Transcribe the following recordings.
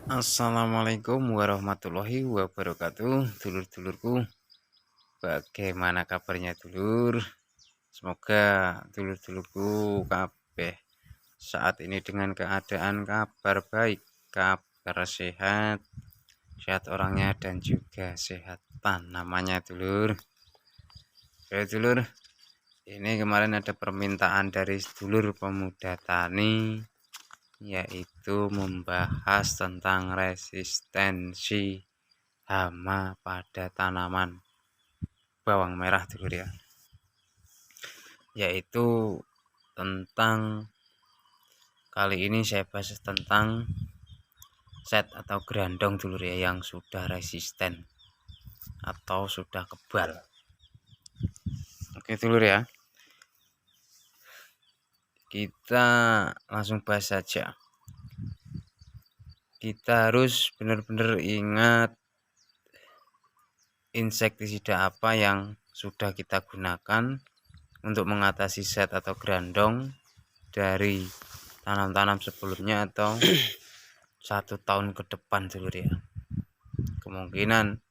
Assalamualaikum warahmatullahi wabarakatuh. Dulur-dulurku, bagaimana kabarnya dulur? Semoga dulur-dulurku kabeh saat ini dengan keadaan kabar baik, kabar sehat, sehat orangnya dan juga sehat tanamannya dulur. Oke dulur, ini kemarin ada permintaan dari dulur pemuda tani, yaitu membahas tentang resistensi hama pada tanaman bawang merah dulur ya, yaitu tentang kali ini saya bahas tentang set atau grandong dulur ya, yang sudah resisten atau sudah kebal. Oke dulur ya, kita langsung bahas saja. Kita harus benar-benar ingat insektisida apa yang sudah kita gunakan untuk mengatasi set atau grandong dari tanam-tanam sebelumnya atau 1 tahun ke depan dulur ya. Kemungkinan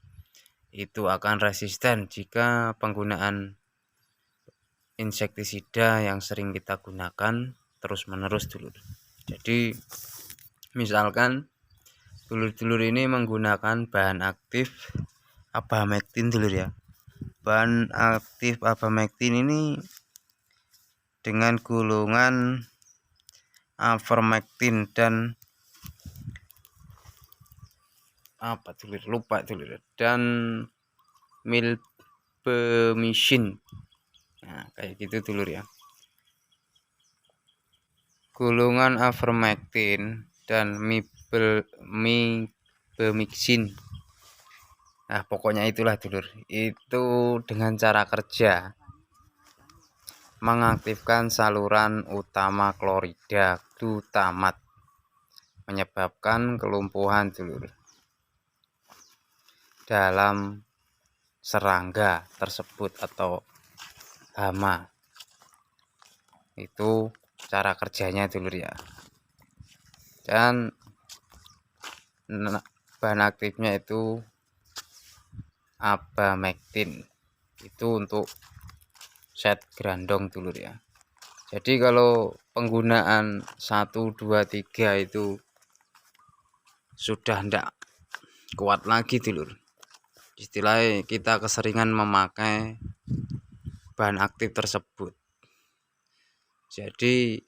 itu akan resisten jika penggunaan insektisida yang sering kita gunakan terus-menerus dulur. Jadi misalkan dulur-dulur ini menggunakan bahan aktif abamectin dulur ya. Bahan aktif abamectin ini dengan golongan ivermectin dan apa dulur, lupa dulur, dan milbemicin. Nah, kayak gitu dulur ya. Golongan ivermectin dan milbemicin. Nah, pokoknya itulah dulur. Itu dengan cara kerja mengaktifkan saluran utama klorida glutamat, menyebabkan kelumpuhan dulur dalam serangga tersebut atau hama. Itu cara kerjanya dulur ya. Dan bahan aktifnya itu abamectin. Itu untuk set grandong dulur ya. Jadi kalau penggunaan 1, 2, 3 itu sudah ndak kuat lagi dulur, istilahnya kita keseringan memakai bahan aktif tersebut, jadi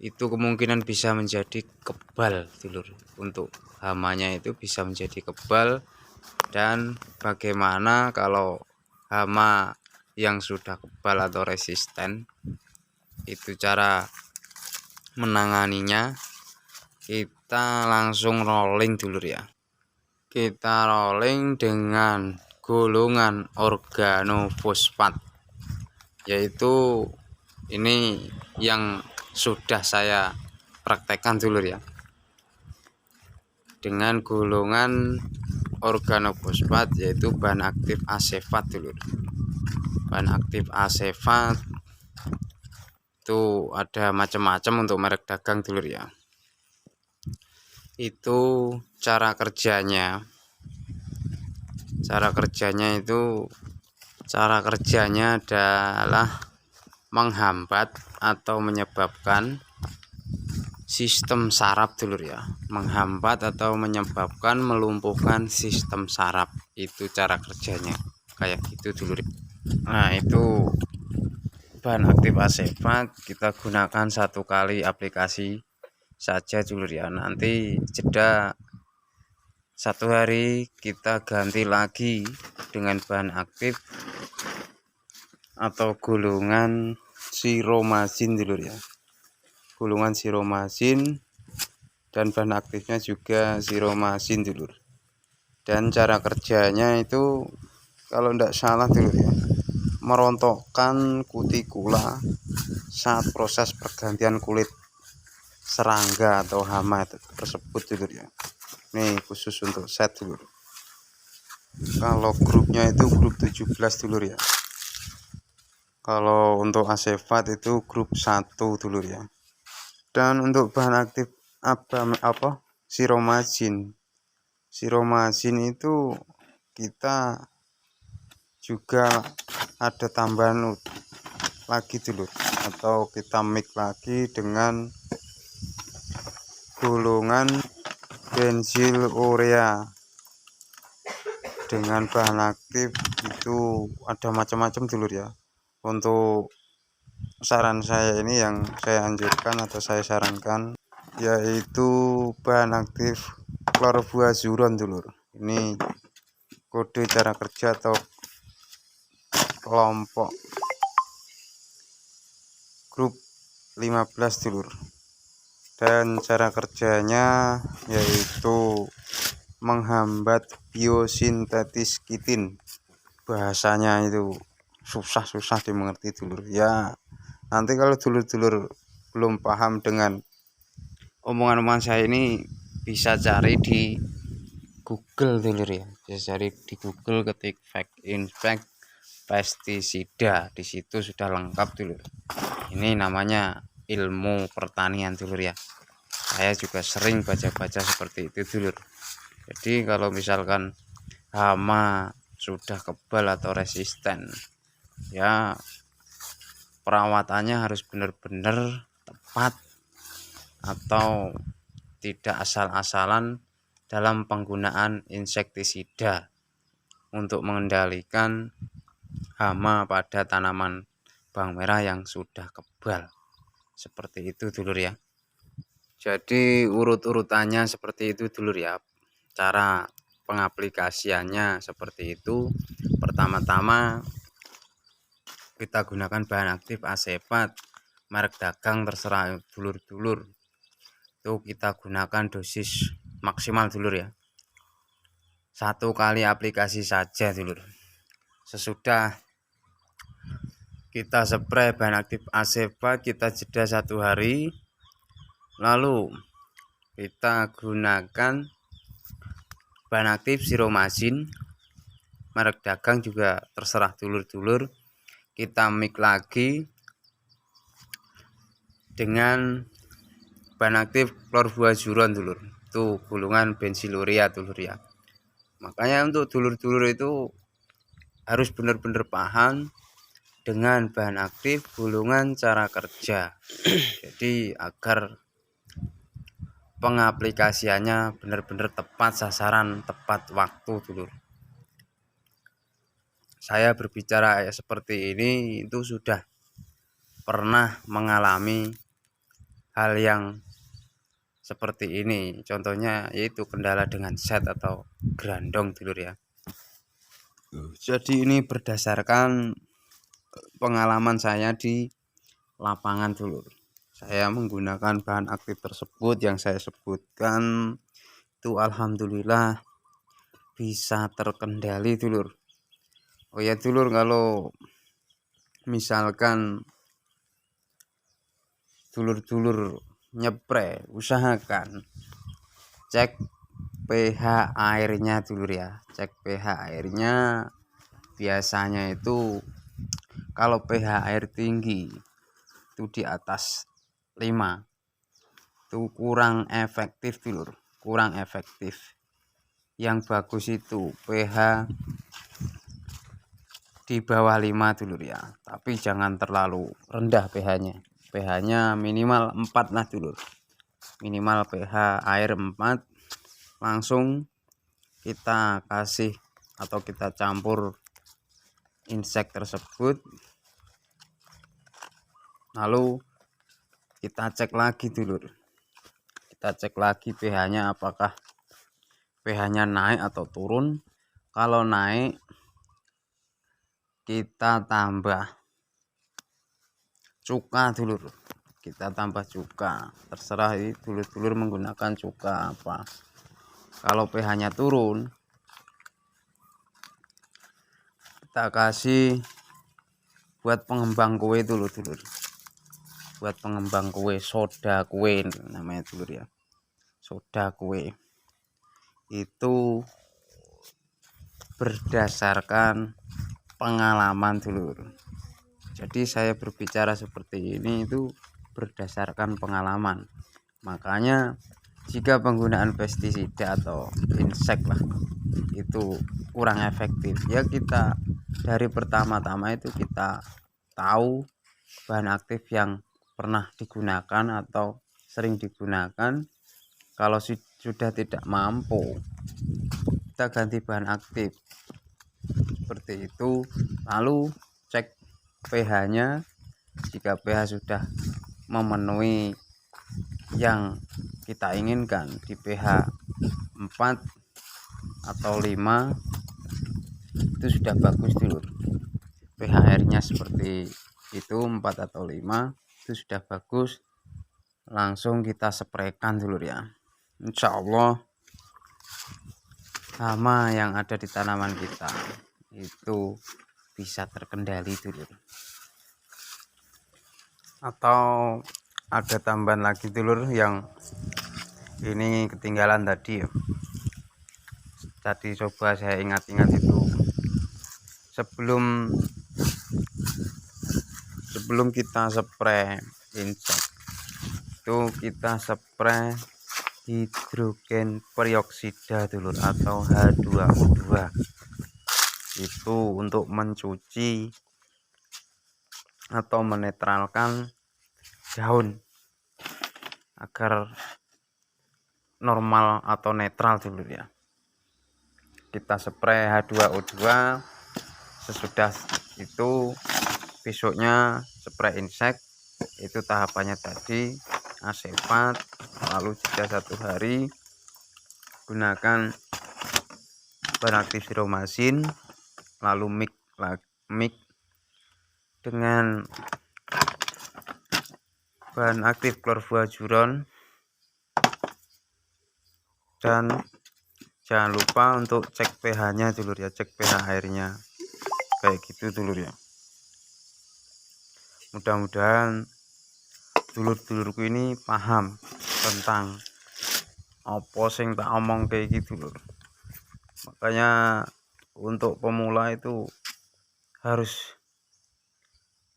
itu kemungkinan bisa menjadi kebal dulur. Untuk hamanya itu bisa menjadi kebal. Dan bagaimana kalau hama yang sudah kebal atau resisten, itu cara menanganinya, kita langsung rolling dulur ya. Kita rolling dengan golongan organofosfat, yaitu ini yang sudah saya praktekkan dulur ya. Dengan golongan organofosfat, yaitu bahan aktif asefat dulur. Bahan aktif asefat itu ada macam-macam untuk merek dagang dulur ya. Itu cara kerjanya adalah menghambat atau menyebabkan sistem saraf dulur ya. Menghambat atau menyebabkan melumpuhkan sistem saraf. Itu cara kerjanya kayak gitu dulur. Nah, itu bahan aktif asefat kita gunakan 1 kali aplikasi saja dulur ya. Nanti jeda 1 hari kita ganti lagi dengan bahan aktif atau golongan siromazin dulur ya. Golongan siromazin dan bahan aktifnya juga siromazin dulur. Dan cara kerjanya itu kalau tidak salah dulur ya, merontokkan kutikula saat proses pergantian kulit serangga atau hama tersebut dulur ya. Ini khusus untuk set dulur. Kalau grupnya itu grup 17 dulur ya. Kalau untuk asefat itu grup 1 dulur ya. Dan untuk bahan aktif siromazin. Siromazin itu kita juga ada tambahan lagi dulu, atau kita mix lagi dengan golongan bensilurea dengan bahan aktif itu ada macam-macam dulu ya. Untuk saran saya ini yang saya anjurkan atau saya sarankan yaitu bahan aktif klorbuazuron dulu. Ini kode cara kerja atau kelompok grup 15 dulur, dan cara kerjanya yaitu menghambat biosintetis kitin. Bahasanya itu susah dimengerti dulur ya. Nanti kalau dulur-dulur belum paham dengan omongan saya ini, bisa cari di Google dulur ya. Bisa cari di Google, ketik fact infect pestisida, di situ sudah lengkap dulur. Ini namanya ilmu pertanian dulur ya. Saya juga sering baca-baca seperti itu dulur. Jadi kalau misalkan hama sudah kebal atau resisten ya, perawatannya harus benar-benar tepat atau tidak asal-asalan dalam penggunaan insektisida untuk mengendalikan hama pada tanaman bawang merah yang sudah kebal. Seperti itu dulur ya. Jadi urut-urutannya seperti itu dulur ya. Cara pengaplikasiannya seperti itu. Pertama-tama kita gunakan bahan aktif asepat merek dagang, terserah dulur-dulur. Itu kita gunakan dosis maksimal dulur ya. 1 kali aplikasi saja dulur. Sesudah kita spray bahan aktif asepat, kita jeda 1 hari, lalu kita gunakan bahan aktif siromazin merek dagang, juga terserah dulur-dulur. Kita mix lagi dengan bahan aktif klorbuazuron dulur, itu golongan bensilurea dulur ya. Makanya untuk dulur-dulur itu harus benar-benar paham dengan bahan aktif, golongan, cara kerja. Jadi agar pengaplikasiannya benar-benar tepat sasaran, tepat waktu dulur. Saya berbicara seperti ini itu sudah pernah mengalami hal yang seperti ini. Contohnya yaitu kendala dengan set atau grandong dulur ya. Jadi ini berdasarkan pengalaman saya di lapangan dulur. Saya menggunakan bahan aktif tersebut yang saya sebutkan itu alhamdulillah bisa terkendali dulur. Oh ya dulur, kalau misalkan dulur-dulur nyepre, usahakan cek pH airnya dulur ya. Cek pH airnya, biasanya itu kalau pH air tinggi itu di atas 5 itu kurang efektif dulur, kurang efektif. Yang bagus itu pH di bawah 5 dulur ya, tapi jangan terlalu rendah pH-nya. pH-nya minimal 4 lah dulur. Minimal pH air 4. Langsung kita kasih atau kita campur insek tersebut. Lalu kita cek lagi dulur. Kita cek lagi pH-nya, apakah pH-nya naik atau turun. Kalau naik, kita tambah cuka dulur. Kita tambah cuka, terserah dulur-dulur menggunakan cuka apa. Kalau pH-nya turun, kita kasih buat pengembang kue dulu dulur. Buat pengembang kue, soda kue namanya dulur ya. Soda kue itu berdasarkan pengalaman dulur. Jadi saya berbicara seperti ini itu berdasarkan pengalaman. Makanya jika penggunaan pestisida atau insek lah itu kurang efektif, ya kita dari pertama-tama itu kita tahu bahan aktif yang pernah digunakan atau sering digunakan. Kalau sudah tidak mampu, kita ganti bahan aktif seperti itu. Lalu cek pH-nya, jika pH sudah memenuhi yang kita inginkan di pH 4 atau 5 itu sudah bagus dulur. pH airnya seperti itu 4 atau 5 itu sudah bagus, langsung kita spraykan dulur ya. Insya Allah hama yang ada di tanaman kita itu bisa terkendali dulur. Atau ada tambahan lagi dulur yang ini ketinggalan tadi ya. Tadi coba saya ingat-ingat itu sebelum kita spray insek itu kita spray hidrogen peroksida dulur atau H2O2 itu untuk mencuci atau menetralkan daun agar normal atau netral dulu ya. Kita spray H2O2, sesudah itu besoknya spray insek, itu tahapannya tadi asepat, lalu jeda 1 hari gunakan bahan aktif Ziromycin, lalu mix dengan bahan aktif Chlorfuazuron, dan jangan lupa untuk cek pH-nya dulur ya, cek pH airnya kayak gitu dulur ya. Mudah-mudahan dulur-dulurku ini paham tentang apa sing tak omong kayak gitu lur. Makanya untuk pemula itu harus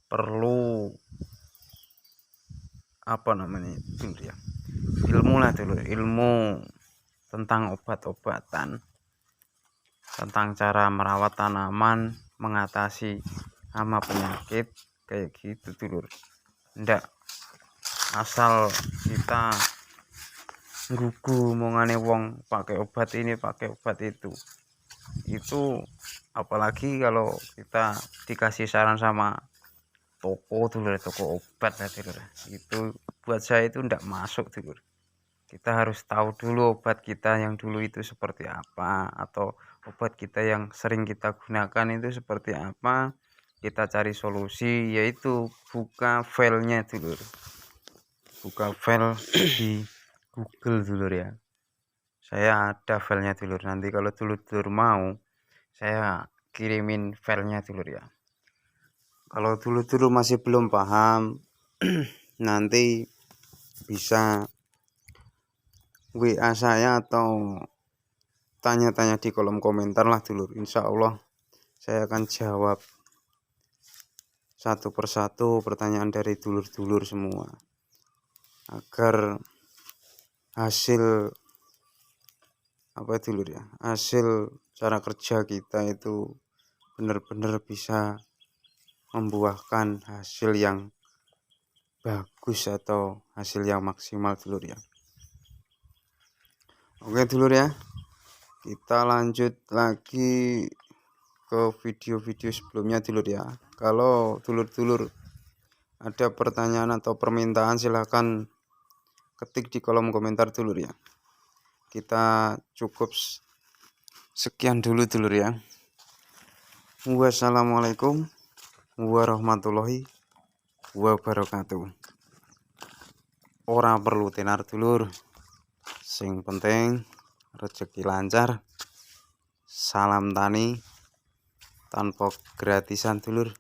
perlu apa namanya dulur ya, ilmu lah dulur, ilmu tentang obat-obatan, tentang cara merawat tanaman, mengatasi hama penyakit kayak gitu dulur. Ndak asal kita gugu mongane wong pakai obat ini pakai obat itu apalagi kalau kita dikasih saran sama toko dulur, toko obat lah dulur, itu buat saya itu ndak masuk dulur. Kita harus tahu dulu obat kita yang dulu itu seperti apa, atau obat kita yang sering kita gunakan itu seperti apa. Kita cari solusi, yaitu buka filenya dulur, buka file di Google dulur ya. Saya ada filenya dulur, nanti kalau dulur mau saya kirimin filenya dulur ya. Kalau dulur masih belum paham nanti bisa WA saya atau tanya-tanya di kolom komentar lah dulur. Insya Allah saya akan jawab satu persatu pertanyaan dari dulur-dulur semua, agar hasil apa dulur ya, hasil cara kerja kita itu benar-benar bisa membuahkan hasil yang bagus atau hasil yang maksimal dulur ya. Oke dulur ya, kita lanjut lagi ke video-video sebelumnya dulur ya. Kalau dulur-dulur ada pertanyaan atau permintaan silahkan ketik di kolom komentar dulur ya. Kita cukup sekian dulu dulur ya. Wassalamualaikum warahmatullahi wabarakatuh. Ora perlu tenar dulur, sing penting rezeki lancar. Salam tani tanpa gratisan dulur.